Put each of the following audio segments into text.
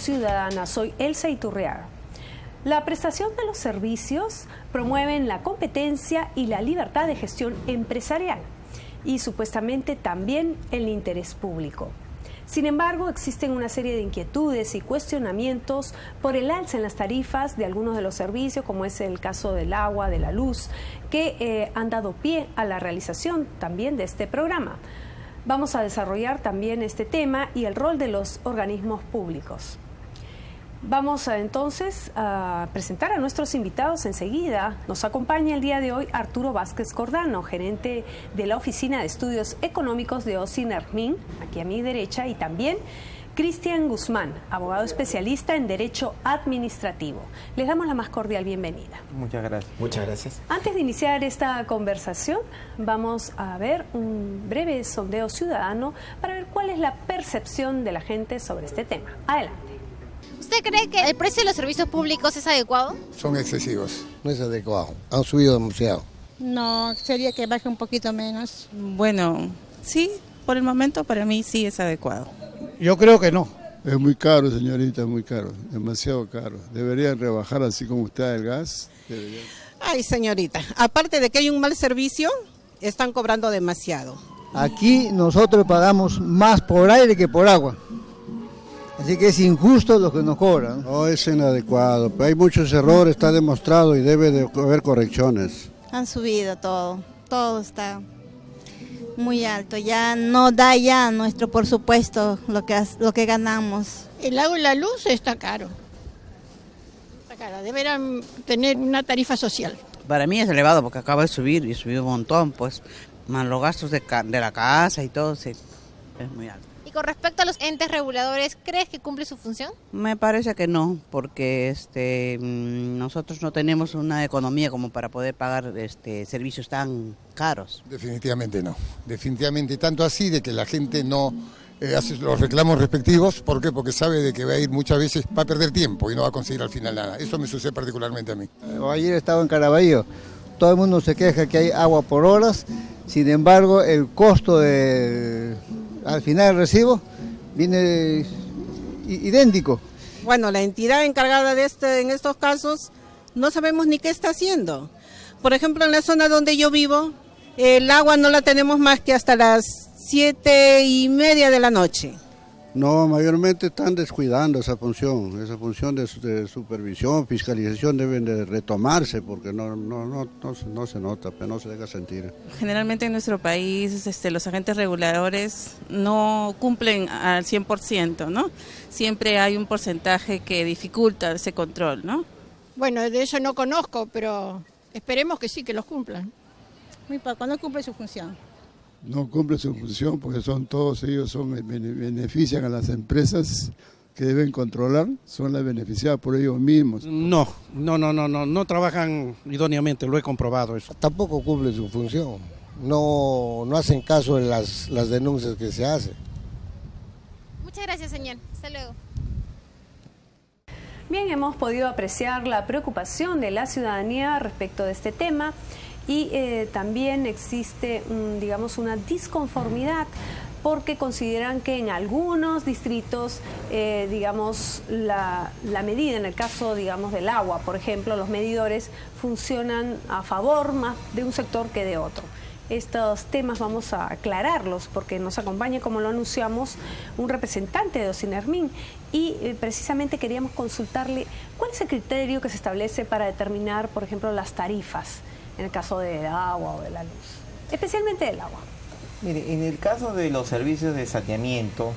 Ciudadana. Soy Elsa Iturriaga. La prestación de los servicios promueven la competencia y la libertad de gestión empresarial y supuestamente también el interés público. Sin embargo, existen una serie de inquietudes y cuestionamientos por el alza en las tarifas de algunos de los servicios, como es el caso del agua, de la luz, que han dado pie a la realización también de este programa. Vamos a desarrollar también este tema y el rol de los organismos públicos. Vamos entonces a presentar a nuestros invitados enseguida. Nos acompaña el día de hoy Arturo Vázquez Cordano, gerente de la Oficina de Estudios Económicos de Ocinermin, aquí a mi derecha, y también Cristian Guzmán, abogado especialista en Derecho Administrativo. Les damos la más cordial bienvenida. Muchas gracias. Muchas gracias. Antes de iniciar esta conversación, vamos a ver un breve sondeo ciudadano para ver cuál es la percepción de la gente sobre este tema. Adelante. ¿Usted cree que el precio de los servicios públicos es adecuado? Son excesivos. No es adecuado. Han subido demasiado. No, sería que baje un poquito menos. Bueno, sí, por el momento para mí sí es adecuado. Yo creo que no. Es muy caro, señorita, muy caro. Demasiado caro. Deberían rebajar así como está el gas. Deberían... Ay, señorita, aparte de que hay un mal servicio, están cobrando demasiado. Aquí nosotros pagamos más por aire que por agua. Así que es injusto lo que nos cobran. No, es inadecuado. Hay muchos errores, está demostrado y debe de haber correcciones. Han subido todo está muy alto. Ya no da ya nuestro, por supuesto, lo que ganamos. El agua y la luz está caro. Está cara, deberán tener una tarifa social. Para mí es elevado porque acaba de subir y subió un montón, pues, más los gastos de la casa y todo, sí, es muy alto. Y con respecto a los entes reguladores, ¿crees que cumple su función? Me parece que no, porque nosotros no tenemos una economía como para poder pagar servicios tan caros. Definitivamente no. Definitivamente, tanto así de que la gente no hace los reclamos respectivos. ¿Por qué? Porque sabe de que va a ir muchas veces, va a perder tiempo y no va a conseguir al final nada. Eso me sucede particularmente a mí. Ayer estaba en Caraballo. Todo el mundo se queja que hay agua por horas. Sin embargo, el costo al final del recibo viene idéntico. Bueno, la entidad encargada en estos casos no sabemos ni qué está haciendo. Por ejemplo, en la zona donde yo vivo, el agua no la tenemos más que hasta las 7:30 de la noche. No, mayormente están descuidando esa función de supervisión, fiscalización deben de retomarse porque no se nota, pero no se deja sentir. Generalmente en nuestro país los agentes reguladores no cumplen al 100%, ¿no? Siempre hay un porcentaje que dificulta ese control, ¿no? Bueno, de eso no conozco, pero esperemos que sí, que los cumplan. Muy poco, no cumple su función. No cumple su función porque todos ellos benefician a las empresas que deben controlar, son las beneficiadas por ellos mismos. No trabajan idóneamente, lo he comprobado eso. Tampoco cumple su función. No hacen caso en las denuncias que se hacen. Muchas gracias, señor. Hasta luego. Bien, hemos podido apreciar la preocupación de la ciudadanía respecto de este tema. Y también existe, una disconformidad porque consideran que en algunos distritos, la medida, en el caso, del agua, por ejemplo, los medidores funcionan a favor más de un sector que de otro. Estos temas vamos a aclararlos porque nos acompaña, como lo anunciamos, un representante de Ocinermin y precisamente queríamos consultarle cuál es el criterio que se establece para determinar, por ejemplo, las tarifas en el caso del agua o de la luz, especialmente del agua. Mire, en el caso de los servicios de saneamiento,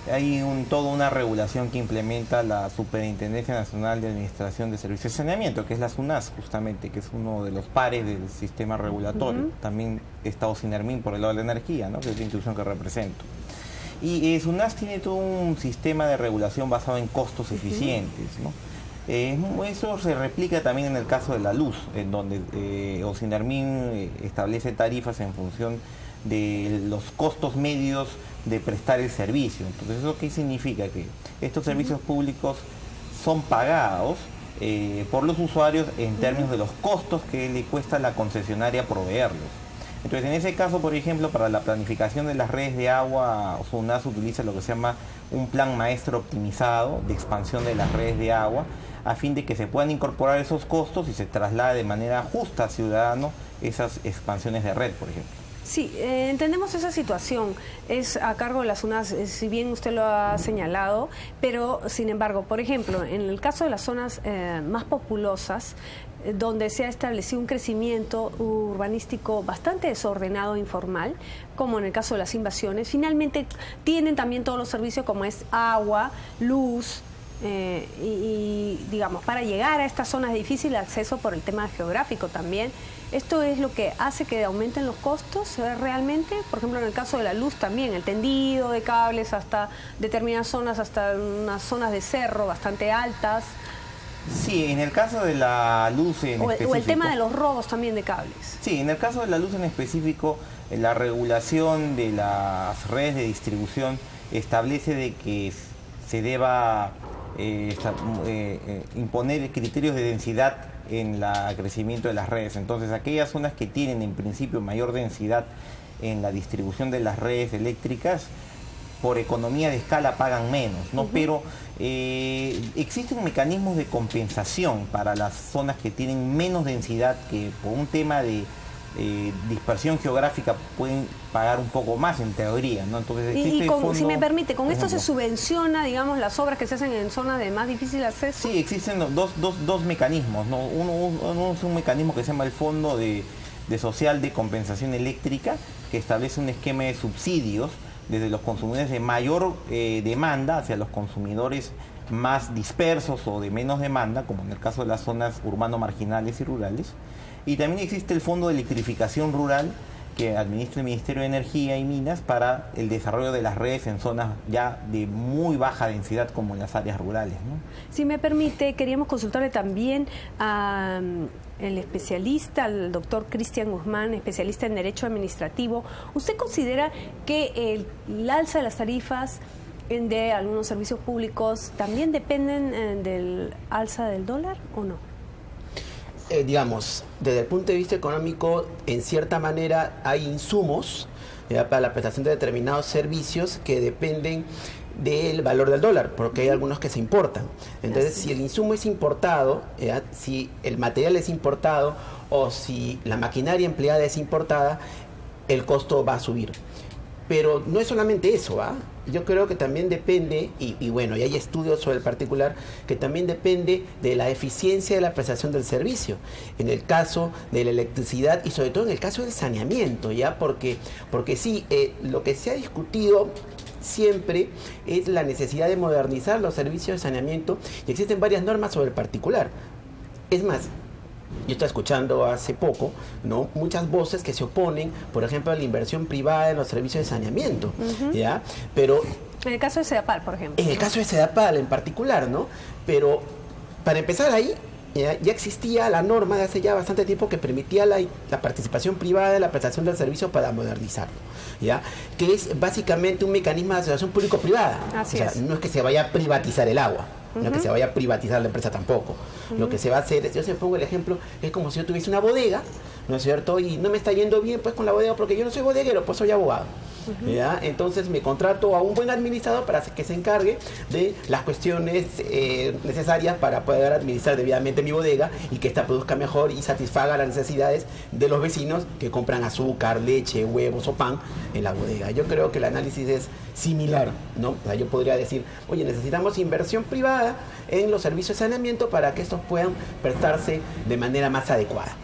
hay toda una regulación que implementa la Superintendencia Nacional de Administración de Servicios de Saneamiento, que es la SUNAS justamente, que es uno de los pares del sistema regulatorio. También está Ocinermin por el lado de la energía, ¿no? Que es la institución que represento. Y SUNAS tiene todo un sistema de regulación basado en costos eficientes, ¿no? Eso se replica también en el caso de la luz, en donde Ocinermin establece tarifas en función de los costos medios de prestar el servicio. Entonces, ¿eso qué significa? Que estos servicios públicos son pagados por los usuarios en términos de los costos que le cuesta a la concesionaria proveerlos. Entonces, en ese caso, por ejemplo, para la planificación de las redes de agua, SUNAS utiliza lo que se llama un plan maestro optimizado de expansión de las redes de agua, a fin de que se puedan incorporar esos costos y se traslade de manera justa al ciudadano esas expansiones de red, por ejemplo. Sí, entendemos esa situación, es a cargo de las zonas, si bien usted lo ha señalado, pero sin embargo, por ejemplo, en el caso de las zonas más populosas, donde se ha establecido un crecimiento urbanístico bastante desordenado e informal, como en el caso de las invasiones, finalmente tienen también todos los servicios como es agua, luz, y digamos, para llegar a estas zonas es difícil acceso por el tema geográfico también. Esto es lo que hace que aumenten los costos realmente. Por ejemplo, en el caso de la luz también, el tendido de cables hasta determinadas zonas, hasta unas zonas de cerro bastante altas. Sí, en el caso de la luz en específico. O el tema de los robos también de cables. Sí, en el caso de la luz en específico, la regulación de las redes de distribución establece de que se deba imponer criterios de densidad en el crecimiento de las redes. Entonces, aquellas zonas que tienen en principio mayor densidad en la distribución de las redes eléctricas, por economía de escala pagan menos, ¿no? Pero existen mecanismos de compensación para las zonas que tienen menos densidad, que por un tema de dispersión geográfica pueden pagar un poco más en teoría, ¿no? Entonces existe fondo, si me permite, ¿con esto ejemplo, se subvenciona, digamos, las obras que se hacen en zonas de más difícil acceso? Sí, existen dos mecanismos, ¿no? Uno es un mecanismo que se llama el Fondo de Social de Compensación Eléctrica, que establece un esquema de subsidios desde los consumidores de mayor demanda hacia los consumidores más dispersos o de menos demanda, como en el caso de las zonas urbano-marginales y rurales. Y también existe el Fondo de Electrificación Rural, que administra el Ministerio de Energía y Minas para el desarrollo de las redes en zonas ya de muy baja densidad, como en las áreas rurales, ¿no? Si me permite, queríamos consultarle también al especialista, al doctor Cristian Guzmán, especialista en Derecho Administrativo. ¿Usted considera que el alza de las tarifas de algunos servicios públicos también dependen del alza del dólar o no? Digamos, desde el punto de vista económico, en cierta manera hay insumos para la prestación de determinados servicios que dependen del valor del dólar, porque hay algunos que se importan. Entonces, si el insumo es importado, si el material es importado o si la maquinaria empleada es importada, el costo va a subir. Pero no es solamente eso, ¿va? Yo creo que también depende, y bueno, y hay estudios sobre el particular, que también depende de la eficiencia de la prestación del servicio. En el caso de la electricidad y sobre todo en el caso del saneamiento, ¿ya? Porque sí, lo que se ha discutido siempre es la necesidad de modernizar los servicios de saneamiento y existen varias normas sobre el particular. Es más, yo estaba escuchando hace poco, ¿no?, muchas voces que se oponen, por ejemplo, a la inversión privada en los servicios de saneamiento, ¿ya? Pero en el caso de Sedapal, por ejemplo. En el caso de Sedapal en particular, ¿no? Pero para empezar ahí, ya existía la norma de hace ya bastante tiempo que permitía la participación privada en la prestación del servicio para modernizarlo, ¿ya? Que es básicamente un mecanismo de asociación público-privada. Así o sea, es. No es que se vaya a privatizar el agua. No es que se vaya a privatizar la empresa tampoco. Lo que se va a hacer, yo siempre pongo el ejemplo, es como si yo tuviese una bodega, ¿no es cierto? Y no me está yendo bien pues con la bodega porque yo no soy bodeguero, pues soy abogado. ¿Ya? Entonces me contrato a un buen administrador para que se encargue de las cuestiones necesarias para poder administrar debidamente mi bodega y que ésta produzca mejor y satisfaga las necesidades de los vecinos que compran azúcar, leche, huevos o pan en la bodega. Yo creo que el análisis es similar, ¿no? O sea, yo podría decir, oye, necesitamos inversión privada en los servicios de saneamiento para que estos puedan prestarse de manera más adecuada.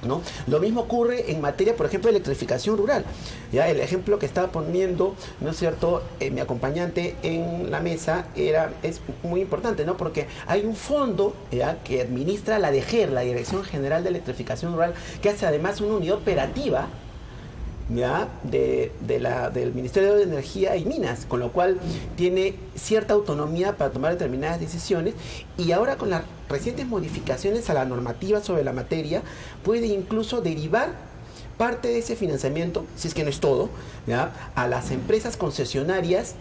¿No? Lo mismo ocurre en materia, por ejemplo, de electrificación rural. Ya el ejemplo que estaba poniendo, ¿no es cierto?, mi acompañante en la mesa es muy importante, ¿no? Porque hay un fondo, ¿ya?, que administra la DGER, la Dirección General de Electrificación Rural, que hace además una unidad operativa, ¿ya?, del Ministerio de Energía y Minas, con lo cual tiene cierta autonomía para tomar determinadas decisiones, y ahora con las recientes modificaciones a la normativa sobre la materia puede incluso derivar parte de ese financiamiento, si es que no es todo, ¿ya?, a las empresas concesionarias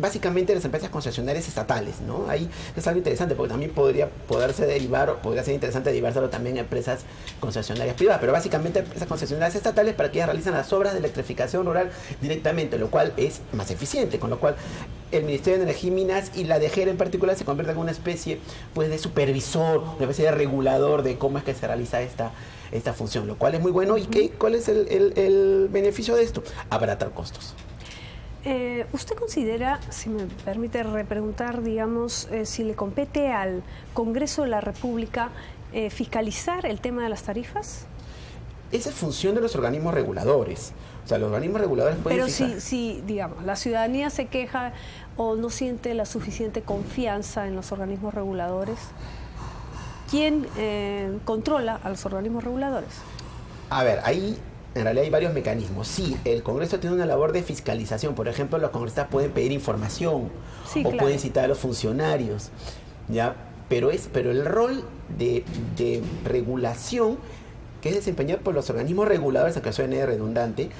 básicamente las empresas concesionarias estatales, ¿no? Ahí es algo interesante porque también podría ser interesante derivárselo también a empresas concesionarias privadas, pero básicamente empresas concesionarias estatales para que ellas realicen las obras de electrificación rural directamente, lo cual es más eficiente, con lo cual el Ministerio de Energía y Minas y la DGER en particular se convierte en una especie pues de supervisor, una especie de regulador de cómo es que se realiza esta función, lo cual es muy bueno. ¿Y cuál es el beneficio de esto? Abaratar costos. ¿Usted considera, si me permite repreguntar, digamos, si le compete al Congreso de la República fiscalizar el tema de las tarifas? Esa es función de los organismos reguladores. O sea, los organismos reguladores pueden Pero si, digamos, la ciudadanía se queja o no siente la suficiente confianza en los organismos reguladores, ¿quién controla a los organismos reguladores? A ver, ahí en realidad hay varios mecanismos. Sí, el Congreso tiene una labor de fiscalización. Por ejemplo, los congresistas pueden pedir información pueden citar a los funcionarios, ¿ya? Pero el rol de regulación que es desempeñado por los organismos reguladores, aunque suene redundante,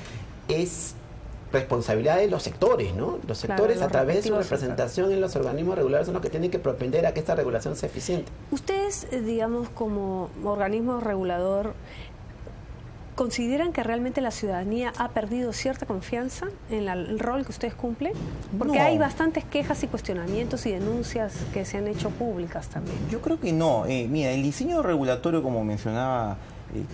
es responsabilidad de los sectores, ¿no? Los sectores, a través de su representación en los organismos reguladores, son los que tienen que propender a que esta regulación sea eficiente. Ustedes, digamos, como organismo regulador, ¿consideran que realmente la ciudadanía ha perdido cierta confianza en el rol que ustedes cumplen? Porque hay bastantes quejas y cuestionamientos y denuncias que se han hecho públicas también. Yo creo que no. Mira, el diseño regulatorio, como mencionaba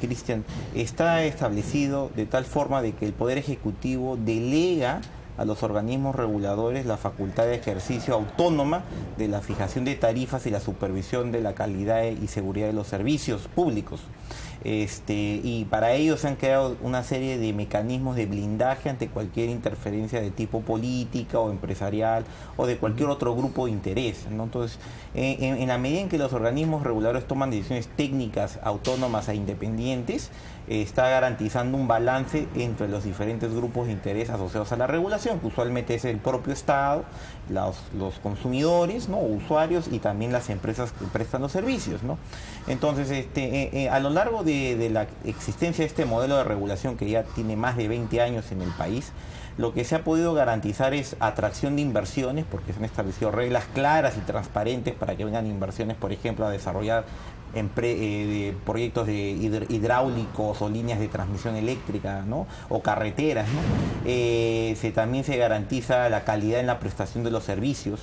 Cristian, está establecido de tal forma de que el Poder Ejecutivo delega a los organismos reguladores la facultad de ejercicio autónoma de la fijación de tarifas y la supervisión de la calidad y seguridad de los servicios públicos. Y para ello se han creado una serie de mecanismos de blindaje ante cualquier interferencia de tipo política o empresarial o de cualquier otro grupo de interés, ¿no? Entonces, en la medida en que los organismos reguladores toman decisiones técnicas, autónomas e independientes, está garantizando un balance entre los diferentes grupos de interés asociados a la regulación, que usualmente es el propio Estado, los consumidores, ¿no? Usuarios y también las empresas que prestan los servicios, ¿no? Entonces, a lo largo de la existencia de este modelo de regulación que ya tiene más de 20 años en el país, lo que se ha podido garantizar es atracción de inversiones, porque se han establecido reglas claras y transparentes para que vengan inversiones, por ejemplo, a desarrollar proyectos de hidráulicos o líneas de transmisión eléctrica, ¿no? O carreteras, ¿no? También se garantiza la calidad en la prestación de los servicios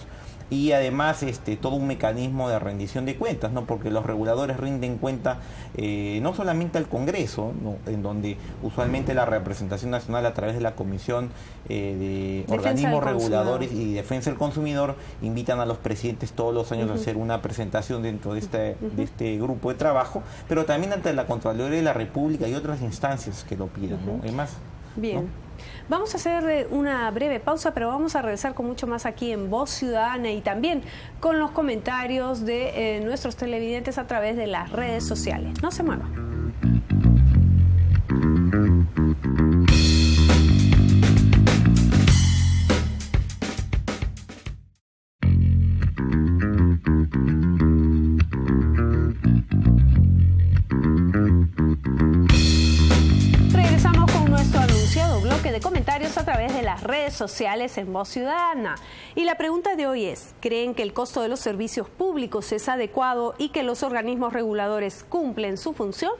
y además todo un mecanismo de rendición de cuentas, ¿no? Porque los reguladores rinden cuenta no solamente al Congreso, ¿no? En donde usualmente la representación nacional a través de la Comisión de Organismos Reguladores y Defensa del Consumidor invitan a los presidentes todos los años a hacer una presentación dentro de este grupo de trabajo, pero también ante la Contraloría de la República y otras instancias que lo pidan, ¿no? Además, bien. ¿No? Vamos a hacer una breve pausa, pero vamos a regresar con mucho más aquí en Voz Ciudadana y también con los comentarios de nuestros televidentes a través de las redes sociales. No se muevan. De comentarios a través de las redes sociales en Voz Ciudadana. Y la pregunta de hoy es, ¿creen que el costo de los servicios públicos es adecuado y que los organismos reguladores cumplen su función?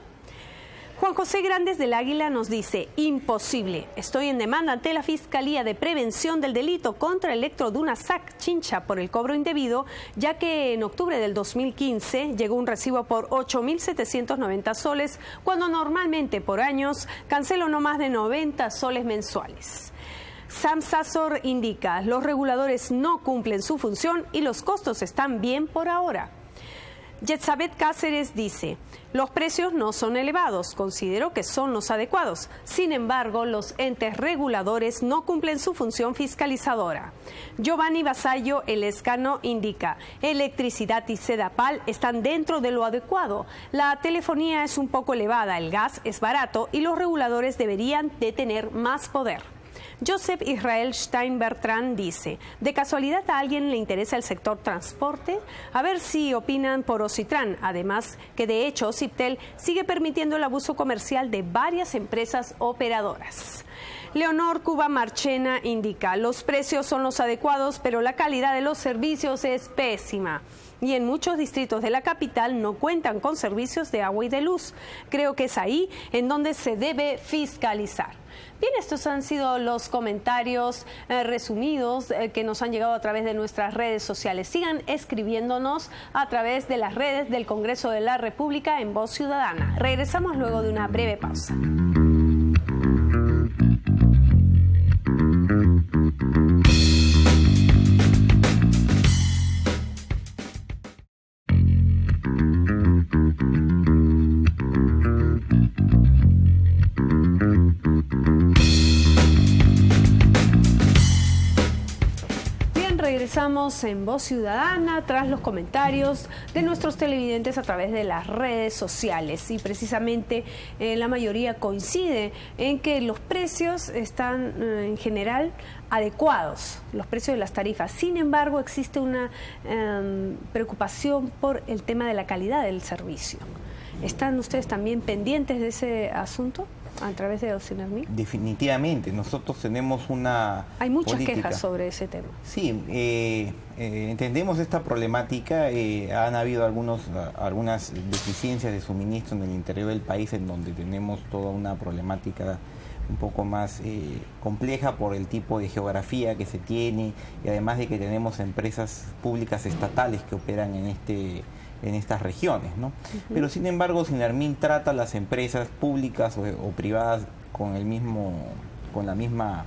Juan José Grandes del Águila nos dice, imposible. Estoy en demanda ante la Fiscalía de Prevención del Delito contra Electrodunasac Chincha por el cobro indebido, ya que en octubre del 2015 llegó un recibo por 8.790 soles, cuando normalmente por años cancelo no más de 90 soles mensuales. Sam Sazor indica, los reguladores no cumplen su función y los costos están bien por ahora. Yetzabet Cáceres dice, los precios no son elevados, considero que son los adecuados. Sin embargo, los entes reguladores no cumplen su función fiscalizadora. Giovanni Basallo Elescano indica, electricidad y Sedapal están dentro de lo adecuado. La telefonía es un poco elevada, el gas es barato y los reguladores deberían de tener más poder. Joseph Israel Stein Bertrand dice, ¿de casualidad a alguien le interesa el sector transporte? A ver si opinan por Ocitran, además que de hecho Ociptel sigue permitiendo el abuso comercial de varias empresas operadoras. Leonor Cuba Marchena indica, los precios son los adecuados, pero la calidad de los servicios es pésima. Y en muchos distritos de la capital no cuentan con servicios de agua y de luz. Creo que es ahí en donde se debe fiscalizar. Bien, estos han sido los comentarios resumidos que nos han llegado a través de nuestras redes sociales. Sigan escribiéndonos a través de las redes del Congreso de la República en Voz Ciudadana. Regresamos luego de una breve pausa. Regresamos en Voz Ciudadana tras los comentarios de nuestros televidentes a través de las redes sociales y precisamente la mayoría coincide en que los precios están en general adecuados, los precios de las tarifas. Sin embargo, existe una preocupación por el tema de la calidad del servicio. ¿Están ustedes también pendientes de ese asunto a través de Ocinermi? Definitivamente, nosotros tenemos una Hay muchas política. quejas sobre ese tema. Sí, entendemos esta problemática. Han habido algunas deficiencias de suministro en el interior del país, en donde tenemos toda una problemática un poco más compleja por el tipo de geografía que se tiene, y además de que tenemos empresas públicas estatales que operan en estas regiones, ¿no? Pero sin embargo, Sinarmin trata a las empresas públicas o privadas con la misma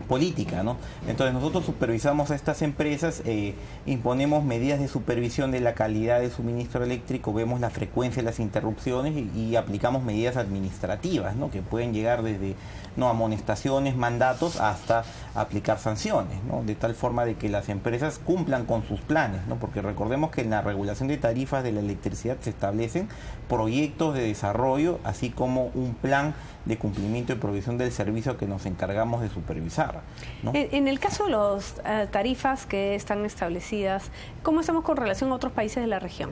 política, ¿no? Entonces nosotros supervisamos a estas empresas, imponemos medidas de supervisión de la calidad del suministro eléctrico, vemos la frecuencia de las interrupciones y aplicamos medidas administrativas, ¿no? Que pueden llegar desde amonestaciones, mandatos, hasta aplicar sanciones, ¿no? De tal forma de que las empresas cumplan con sus planes, ¿no? Porque recordemos que en la regulación de tarifas de la electricidad se establecen proyectos de desarrollo, así como un plan de cumplimiento y provisión del servicio que nos encargamos de supervisar, ¿no? En el caso de las tarifas que están establecidas, ¿cómo estamos con relación a otros países de la región?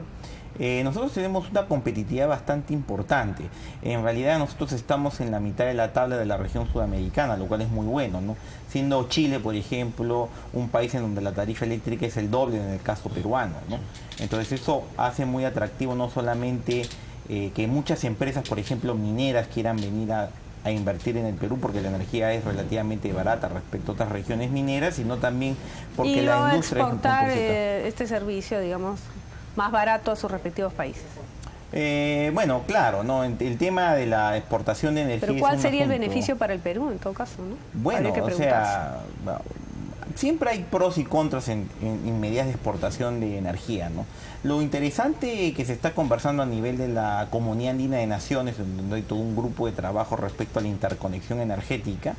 Nosotros tenemos una competitividad bastante importante. En realidad nosotros estamos en la mitad de la tabla de la región sudamericana, lo cual es muy bueno, ¿no? Siendo Chile, por ejemplo, un país en donde la tarifa eléctrica es el doble en el caso peruano, ¿no? Entonces eso hace muy atractivo no solamente que muchas empresas, por ejemplo, mineras, quieran venir a invertir en el Perú porque la energía es relativamente barata respecto a otras regiones mineras, sino también porque la industria exportar este servicio, digamos, más barato a sus respectivos países. Bueno, claro, ¿no? El tema de la exportación de energía. Pero ¿cuál sería el beneficio para el Perú en todo caso, no? Bueno, o sea, siempre hay pros y contras en medidas de exportación de energía, ¿no? Lo interesante que se está conversando a nivel de la Comunidad Andina de Naciones, donde hay todo un grupo de trabajo respecto a la interconexión energética,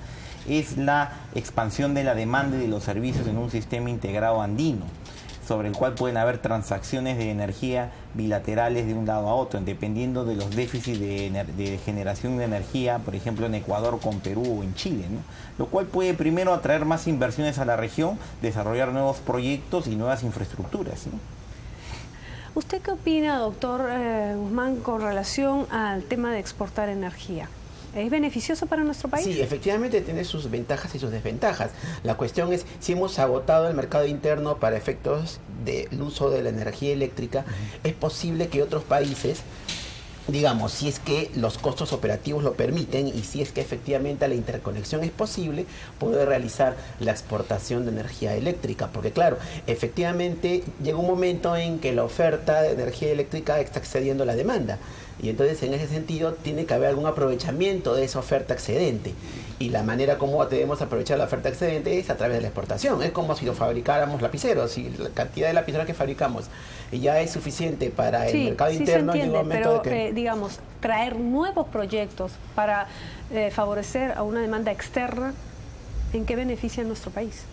es la expansión de la demanda y de los servicios en un sistema integrado andino, sobre el cual pueden haber transacciones de energía bilaterales de un lado a otro, dependiendo de los déficits de generación de energía, por ejemplo en Ecuador con Perú o en Chile, ¿no? Lo cual puede primero atraer más inversiones a la región, desarrollar nuevos proyectos y nuevas infraestructuras, ¿no? ¿Usted qué opina, doctor Guzmán, con relación al tema de exportar energía? ¿Es beneficioso para nuestro país? Sí, efectivamente tiene sus ventajas y sus desventajas. La cuestión es si hemos agotado el mercado interno para efectos del uso de la energía eléctrica, es posible que otros países, digamos, si es que los costos operativos lo permiten y si es que efectivamente la interconexión es posible, poder realizar la exportación de energía eléctrica. Porque claro, efectivamente llega un momento en que la oferta de energía eléctrica está excediendo la demanda. Y entonces en ese sentido tiene que haber algún aprovechamiento de esa oferta excedente. Y la manera como debemos aprovechar la oferta excedente es a través de la exportación. Es como si lo fabricáramos lapiceros. Si la cantidad de lapiceros que fabricamos ya es suficiente para el mercado interno, llega un momento pero de que digamos, traer nuevos proyectos para favorecer a una demanda externa, ¿en qué beneficia a nuestro país?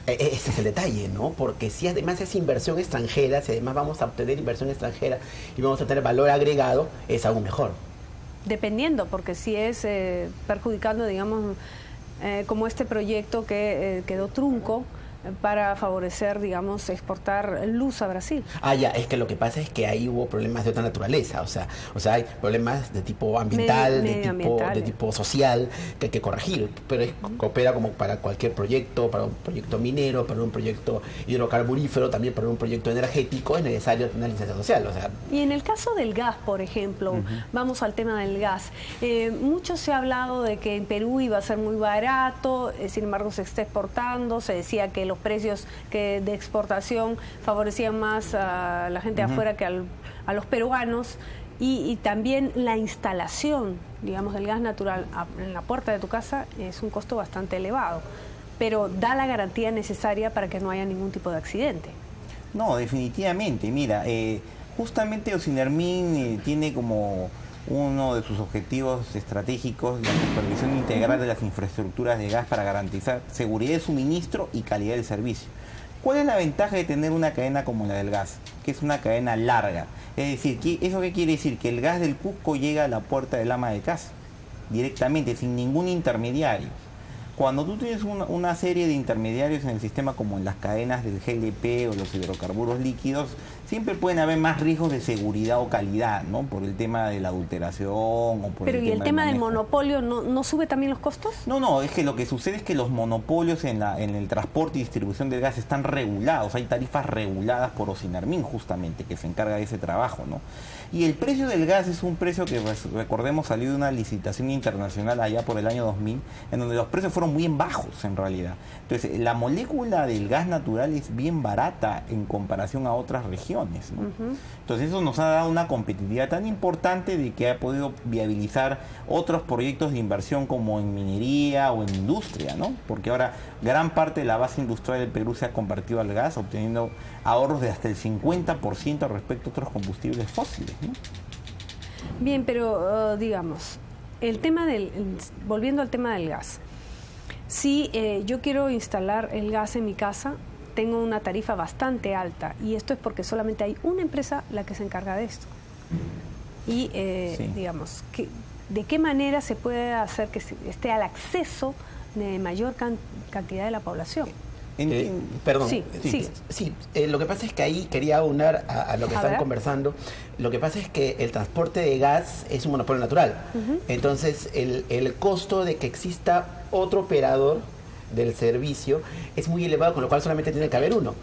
Ese es el detalle, ¿no? Porque si además es inversión extranjera, si además vamos a obtener inversión extranjera y vamos a tener valor agregado, es aún mejor. Dependiendo, porque si es perjudicando, digamos, como este proyecto que quedó trunco para favorecer, digamos, exportar luz a Brasil. Ya, es que lo que pasa es que ahí hubo problemas de otra naturaleza, o sea hay problemas de tipo ambiental, de tipo social, que hay que corregir, pero coopera como para cualquier proyecto, para un proyecto minero, para un proyecto hidrocarburífero, también para un proyecto energético, es necesario tener licencia social, Y en el caso del gas, por ejemplo, vamos al tema del gas, mucho se ha hablado de que en Perú iba a ser muy barato, sin embargo se está exportando, se decía que los precios de exportación favorecían más a la gente de afuera que a los peruanos, y también la instalación, digamos, del gas natural en la puerta de tu casa es un costo bastante elevado, pero da la garantía necesaria para que no haya ningún tipo de accidente. No, definitivamente. Mira, justamente Ocinermin tiene como uno de sus objetivos estratégicos la supervisión integral de las infraestructuras de gas para garantizar seguridad de suministro y calidad del servicio. ¿Cuál es la ventaja de tener una cadena como la del gas? Que es una cadena larga. Es decir, ¿eso qué quiere decir? Que el gas del Cusco llega a la puerta del ama de casa, directamente, sin ningún intermediario. Cuando tú tienes una serie de intermediarios en el sistema, como en las cadenas del GLP o los hidrocarburos líquidos, siempre pueden haber más riesgos de seguridad o calidad, ¿no? Por el tema de la adulteración o por Pero ¿y el tema del monopolio no sube también los costos? No, es que lo que sucede es que los monopolios en el transporte y distribución del gas están regulados, hay tarifas reguladas por Ocinermin justamente, que se encarga de ese trabajo, ¿no? Y el precio del gas es un precio que, recordemos, salió de una licitación internacional allá por el año 2000, en donde los precios fueron bien bajos en realidad. Entonces, la molécula del gas natural es bien barata en comparación a otras regiones, ¿no? Entonces, eso nos ha dado una competitividad tan importante de que ha podido viabilizar otros proyectos de inversión como en minería o en industria, ¿no? Porque ahora gran parte de la base industrial del Perú se ha convertido al gas, obteniendo ahorros de hasta el 50% respecto a otros combustibles fósiles, ¿no? Bien, pero digamos, volviendo al tema del gas, si yo quiero instalar el gas en mi casa, tengo una tarifa bastante alta, y esto es porque solamente hay una empresa la que se encarga de esto. Y digamos, ¿de qué manera se puede hacer que esté al acceso de mayor cantidad de la población? Perdón, Sí. Lo que pasa es que ahí quería aunar a lo que están conversando. Lo que pasa es que el transporte de gas es un monopolio natural. Entonces, el costo de que exista otro operador del servicio es muy elevado, con lo cual solamente tiene que haber uno.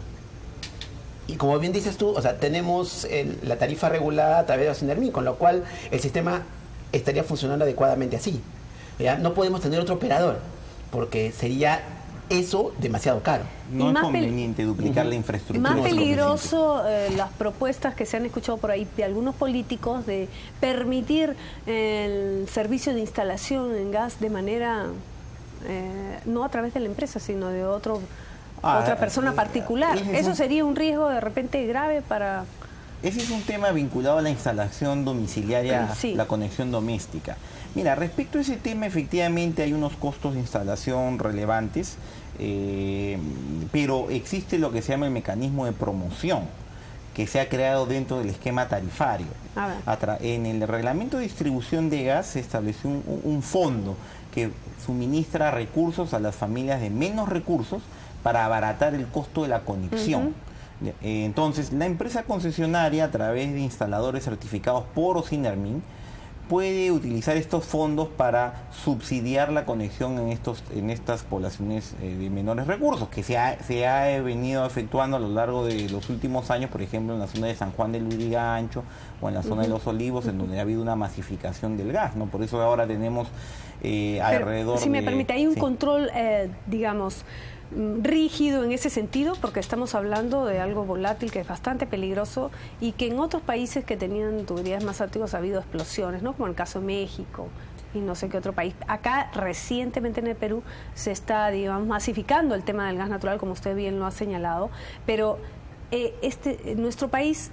Y como bien dices tú, tenemos la tarifa regulada a través de Ocinermin, con lo cual el sistema estaría funcionando adecuadamente así. ¿Ya? No podemos tener otro operador, porque sería eso demasiado caro. No es conveniente duplicar la infraestructura. Más peligroso las propuestas que se han escuchado por ahí de algunos políticos de permitir el servicio de instalación en gas de manera, no a través de la empresa, sino de otra persona particular. Eso sería un riesgo de repente grave para... Ese es un tema vinculado a la instalación domiciliaria, la conexión doméstica. Mira, respecto a ese tema, efectivamente hay unos costos de instalación relevantes, pero existe lo que se llama el mecanismo de promoción, que se ha creado dentro del esquema tarifario. En el reglamento de distribución de gas se estableció un fondo que suministra recursos a las familias de menos recursos para abaratar el costo de la conexión. Entonces, la empresa concesionaria, a través de instaladores certificados por Ocinermin, puede utilizar estos fondos para subsidiar la conexión en estas poblaciones de menores recursos, que se ha venido efectuando a lo largo de los últimos años, por ejemplo, en la zona de San Juan del Lurigancho o en la zona de Los Olivos, en donde ha habido una masificación del gas, ¿no? Por eso ahora tenemos alrededor si me permite, hay un control, digamos, rígido en ese sentido, porque estamos hablando de algo volátil que es bastante peligroso y que en otros países que tenían tuberías más antiguas ha habido explosiones, ¿no? Como en el caso de México y no sé qué otro país. Acá recientemente en el Perú se está, digamos, masificando el tema del gas natural, como usted bien lo ha señalado, pero nuestro país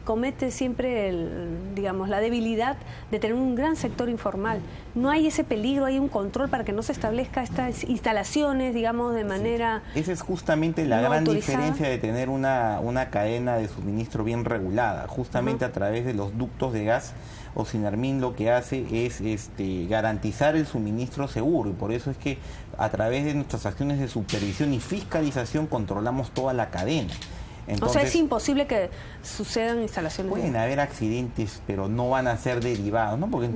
comete siempre la debilidad de tener un gran sector informal. No hay ese peligro, hay un control para que no se establezca estas instalaciones, digamos, de manera... Esa es justamente la gran diferencia de tener una cadena de suministro bien regulada. Justamente a través de los ductos de gas, Ocinermin lo que hace es garantizar el suministro seguro, y por eso es que a través de nuestras acciones de supervisión y fiscalización controlamos toda la cadena. Entonces, o sea, es imposible que sucedan instalaciones. Pueden haber accidentes, pero no van a ser derivados, ¿no? Porque en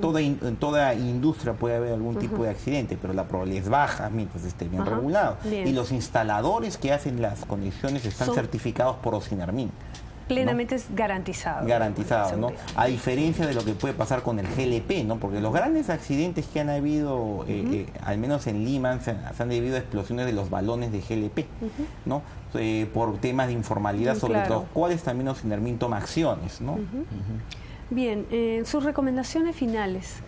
toda industria puede haber algún tipo de accidente, pero la probabilidad es baja mientras esté bien regulado. Bien. Y los instaladores que hacen las conexiones están certificados por Ocinermin. Plenamente es garantizado. Garantizado, ¿no? A diferencia de lo que puede pasar con el GLP, ¿no? Porque los grandes accidentes que han habido, al menos en Lima, se han debido a explosiones de los balones de GLP, ¿no? Por temas de informalidad, sobre los cuales también Ocinermin toma acciones, ¿no? Bien, sus recomendaciones finales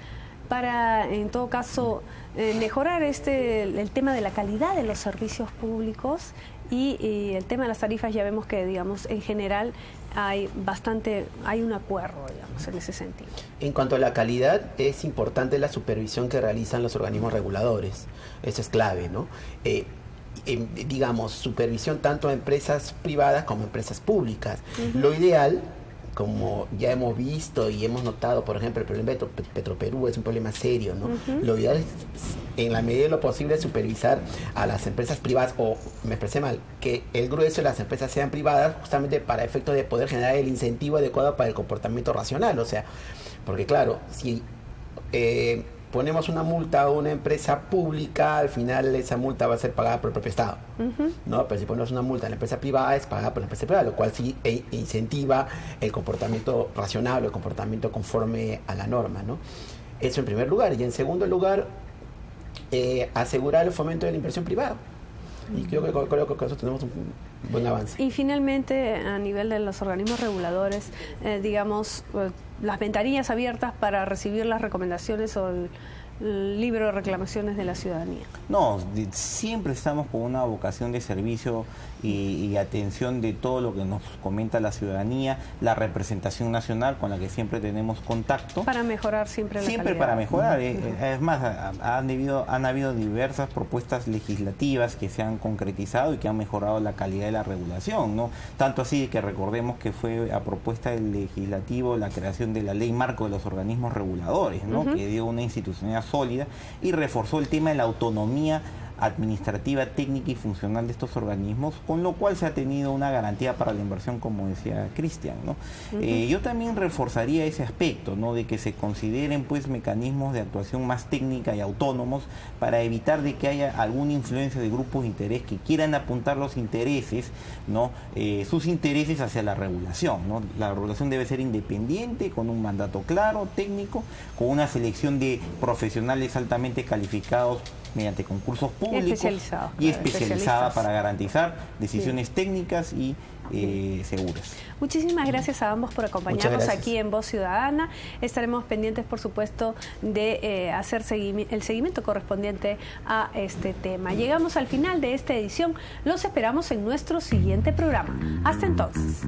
para, en todo caso, mejorar el tema de la calidad de los servicios públicos y el tema de las tarifas. Ya vemos que, digamos, en general hay un acuerdo, digamos, en ese sentido. En cuanto a la calidad, es importante la supervisión que realizan los organismos reguladores. Eso es clave, ¿no? Digamos, supervisión tanto a empresas privadas como a empresas públicas. Lo ideal, como ya hemos visto y hemos notado, por ejemplo, el problema de Petroperú es un problema serio, ¿no? Lo ideal es, en la medida de lo posible, supervisar a las empresas privadas, o me expresé mal, que el grueso de las empresas sean privadas, justamente para efecto de poder generar el incentivo adecuado para el comportamiento racional. O sea, porque claro, si ponemos una multa a una empresa pública, al final esa multa va a ser pagada por el propio Estado, ¿no? Pero si ponemos una multa a la empresa privada, es pagada por la empresa privada, lo cual sí incentiva el comportamiento razonable, el comportamiento conforme a la norma, ¿no? Eso en primer lugar. Y en segundo lugar, asegurar el fomento de la inversión privada. Y creo que con eso tenemos un buen avance. Y finalmente, a nivel de los organismos reguladores, digamos, las ventanillas abiertas para recibir las recomendaciones o el libro de reclamaciones de la ciudadanía. No, siempre estamos con una vocación de servicio y atención de todo lo que nos comenta la ciudadanía, la representación nacional con la que siempre tenemos contacto. Para mejorar siempre la calidad. Siempre para mejorar. Es más, han habido diversas propuestas legislativas que se han concretizado y que han mejorado la calidad de la regulación, ¿no? Tanto así que recordemos que fue a propuesta del legislativo la creación de la ley marco de los organismos reguladores, ¿no? Que dio una institucionalidad sólida y reforzó el tema de la autonomía administrativa, técnica y funcional de estos organismos, con lo cual se ha tenido una garantía para la inversión, como decía Cristian, ¿no? Yo también reforzaría ese aspecto, ¿no? De que se consideren pues mecanismos de actuación más técnica y autónomos para evitar de que haya alguna influencia de grupos de interés que quieran apuntar los intereses, ¿no? Sus intereses hacia la regulación, ¿no? La regulación debe ser independiente, con un mandato claro, técnico, con una selección de profesionales altamente calificados mediante concursos públicos y especializada para garantizar decisiones técnicas y seguras. Muchísimas gracias a ambos por acompañarnos aquí en Voz Ciudadana. Estaremos pendientes, por supuesto, de hacer el seguimiento correspondiente a este tema. Llegamos al final de esta edición. Los esperamos en nuestro siguiente programa. Hasta entonces.